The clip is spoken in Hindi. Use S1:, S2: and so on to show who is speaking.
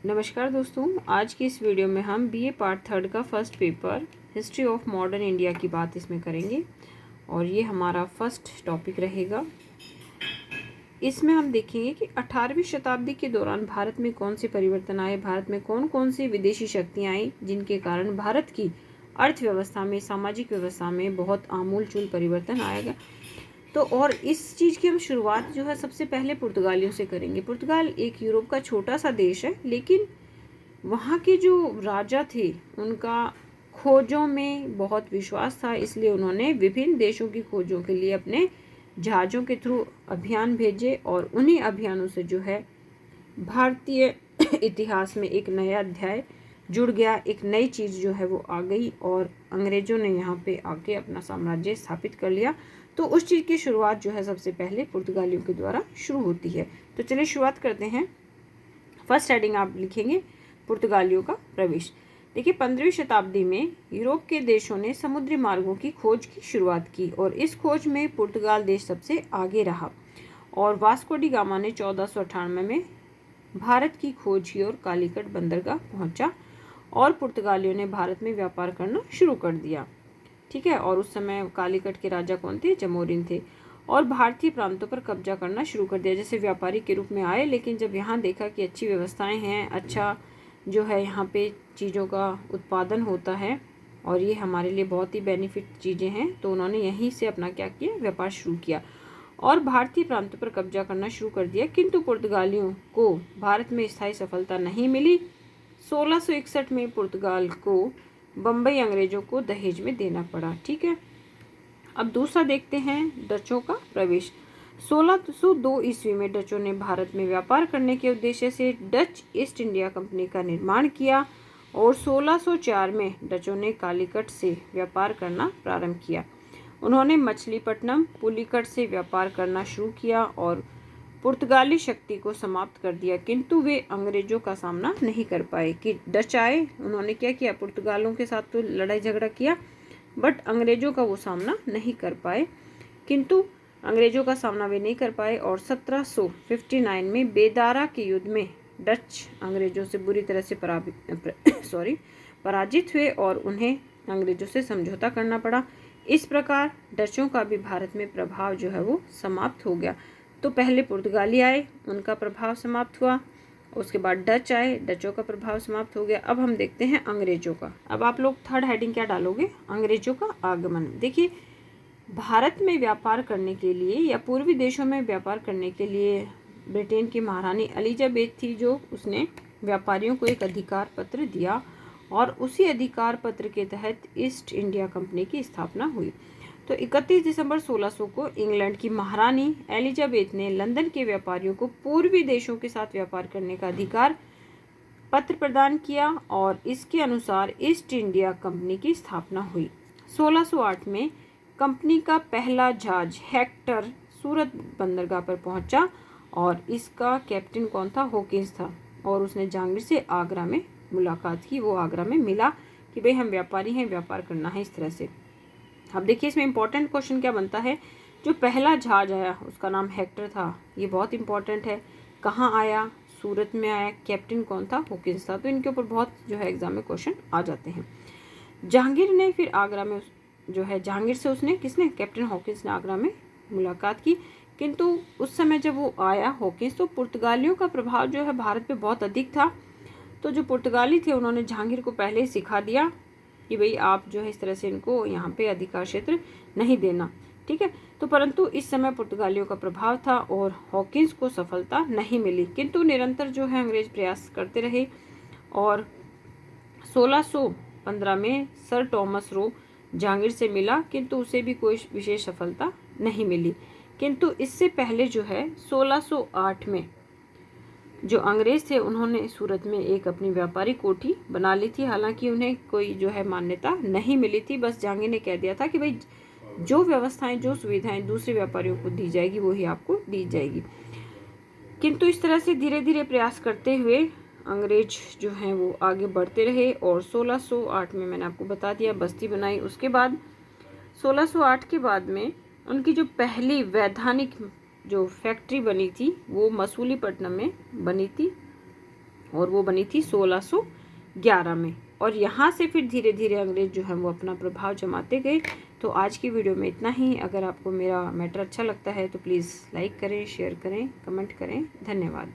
S1: नमस्कार दोस्तों, आज की इस वीडियो में हम बीए पार्ट थर्ड का first paper history of modern India की बात इसमें करेंगे और ये हमारा फर्स्ट टॉपिक रहेगा। इसमें हम देखेंगे कि 18वीं शताब्दी के दौरान भारत में कौन से परिवर्तन आए, भारत में कौन कौन सी विदेशी शक्तियाँ आई जिनके कारण भारत की अर्थव्यवस्था में, सामाजिक व्यवस्था में बहुत आमूलचूल परिवर्तन आएगा। तो और इस चीज़ की हम शुरुआत जो है सबसे पहले पुर्तगालियों से करेंगे। पुर्तगाल एक यूरोप का छोटा सा देश है, लेकिन वहाँ के जो राजा थे उनका खोजों में बहुत विश्वास था, इसलिए उन्होंने विभिन्न देशों की खोजों के लिए अपने जहाज़ों के थ्रू अभियान भेजे और उन्हीं अभियानों से जो है भारतीय इतिहास में एक नया अध्याय जुड़ गया, एक नई चीज़ जो है वो आ गई और अंग्रेज़ों ने यहाँ पे आके अपना साम्राज्य स्थापित कर लिया। तो उस चीज़ की शुरुआत जो है सबसे पहले पुर्तगालियों के द्वारा शुरू होती है। तो चलिए शुरुआत करते हैं। फर्स्ट हेडिंग आप लिखेंगे पुर्तगालियों का प्रवेश। देखिए, 15वीं शताब्दी में यूरोप के देशों ने समुद्री मार्गों की खोज की शुरुआत की और इस खोज में पुर्तगाल देश सबसे आगे रहा और वास्को डी गामा ने 1498 में भारत की खोज की और कालीकट बंदरगाह पहुंचा और पुर्तगालियों ने भारत में व्यापार करना शुरू कर दिया। ठीक है, और उस समय कालीकट के राजा कौन थे? जमोरिन थे और भारतीय प्रांतों पर कब्जा करना शुरू कर दिया। जैसे व्यापारी के रूप में आए, लेकिन जब यहाँ देखा कि अच्छी व्यवस्थाएं हैं, अच्छा जो है यहाँ पे चीज़ों का उत्पादन होता है और ये हमारे लिए बहुत ही बेनिफिट चीज़ें हैं, तो उन्होंने यहीं से अपना क्या किया, व्यापार शुरू किया और भारतीय प्रांतों पर कब्जा करना शुरू कर दिया। किंतु पुर्तगालियों को भारत में स्थायी सफलता नहीं मिली। 1661 में पुर्तगाल को बम्बई अंग्रेजों को दहेज में देना पड़ा। ठीक है, अब दूसरा देखते हैं डचों का प्रवेश। 1602 ईस्वी में डचों ने भारत में व्यापार करने के उद्देश्य से डच ईस्ट इंडिया कंपनी का निर्माण किया और 1604 में डचों ने कालीकट से व्यापार करना प्रारंभ किया। उन्होंने मछलीपट्टनम, पुलिकट से व्यापार करना शुरू किया और पुर्तगाली शक्ति को समाप्त कर दिया, किंतु वे अंग्रेजों का सामना नहीं कर पाए। कि डच आए, उन्होंने क्या किया, पुर्तगालों के साथ तो लड़ाई झगड़ा किया, बट अंग्रेजों का वो सामना नहीं कर पाए। किंतु अंग्रेजों का सामना वे नहीं कर पाए और 1759 में बेदारा के युद्ध में डच अंग्रेजों से बुरी तरह से पराजित हुए और उन्हें अंग्रेजों से समझौता करना पड़ा। इस प्रकार डचों का भी भारत में प्रभाव जो है वो समाप्त हो गया। तो पहले पुर्तगाली आए, उनका प्रभाव समाप्त हुआ, उसके बाद डच आए, डचों का प्रभाव समाप्त हो गया। अब हम देखते हैं अंग्रेजों का। अब आप लोग थर्ड हेडिंग क्या डालोगे? अंग्रेजों का आगमन। देखिए, भारत में व्यापार करने के लिए या पूर्वी देशों में व्यापार करने के लिए ब्रिटेन की महारानी एलिजाबेथ थी, जो उसने व्यापारियों को एक अधिकार पत्र दिया और उसी अधिकार पत्र के तहत ईस्ट इंडिया कंपनी की स्थापना हुई। तो 31 दिसंबर 1600 को इंग्लैंड की महारानी एलिजाबेथ ने लंदन के व्यापारियों को पूर्वी देशों के साथ व्यापार करने का अधिकार पत्र प्रदान किया और इसके अनुसार ईस्ट इंडिया कंपनी की स्थापना हुई। 1608 में कंपनी का पहला जहाज हेक्टर सूरत बंदरगाह पर पहुंचा और इसका कैप्टन कौन था? हॉकिंस था और उसने जहांगीर से आगरा में मुलाकात की। वो आगरा में मिला कि भाई हम व्यापारी हैं, व्यापार करना है, इस तरह से। अब देखिए, इसमें इंपॉर्टेंट क्वेश्चन क्या बनता है। जो पहला जहाज आया उसका नाम हेक्टर था, ये बहुत इंपॉर्टेंट है। कहाँ आया? सूरत में आया। कैप्टन कौन था? हॉकिंस था। तो इनके ऊपर बहुत जो है एग्जाम में क्वेश्चन आ जाते हैं। जहांगीर ने फिर आगरा में जो है जहांगीर से उसने किसने? कैप्टन हॉकिंस ने आगरा में मुलाकात की। किंतु उस समय जब वो आया हॉकिंस, तो पुर्तगालियों का प्रभाव जो है भारत पे बहुत अधिक था। तो जो पुर्तगाली थे उन्होंने जहांगीर को पहले ही सिखा दिया कि भाई आप जो है इस तरह से इनको यहाँ पे अधिकार क्षेत्र नहीं देना। ठीक है, तो परंतु इस समय पुर्तगालियों का प्रभाव था और हॉकिंस को सफलता नहीं मिली, किंतु निरंतर जो है अंग्रेज प्रयास करते रहे और 1615 में सर टॉमस रो जहांगीर से मिला, किंतु उसे भी कोई विशेष सफलता नहीं मिली। किंतु इससे पहले जो है 1608 में जो अंग्रेज थे उन्होंने सूरत में एक अपनी व्यापारी कोठी बना ली थी। हालांकि उन्हें कोई जो है मान्यता नहीं मिली थी, बस जहांगीर ने कह दिया था कि भाई जो व्यवस्थाएं, जो सुविधाएं दूसरे व्यापारियों को दी जाएगी वही आपको दी जाएगी। किंतु इस तरह से धीरे धीरे प्रयास करते हुए अंग्रेज जो हैं वो आगे बढ़ते रहे और 1608 में मैंने आपको बता दिया बस्ती बनाई। उसके बाद 1608 के बाद में उनकी जो पहली वैधानिक जो फैक्ट्री बनी थी वो मसूलीपट्टनम में बनी थी और वो बनी थी 1611 में। और यहाँ से फिर धीरे धीरे अंग्रेज जो है वो अपना प्रभाव जमाते गए। तो आज की वीडियो में इतना ही। अगर आपको मेरा मैटर अच्छा लगता है तो प्लीज़ लाइक करें, शेयर करें, कमेंट करें। धन्यवाद।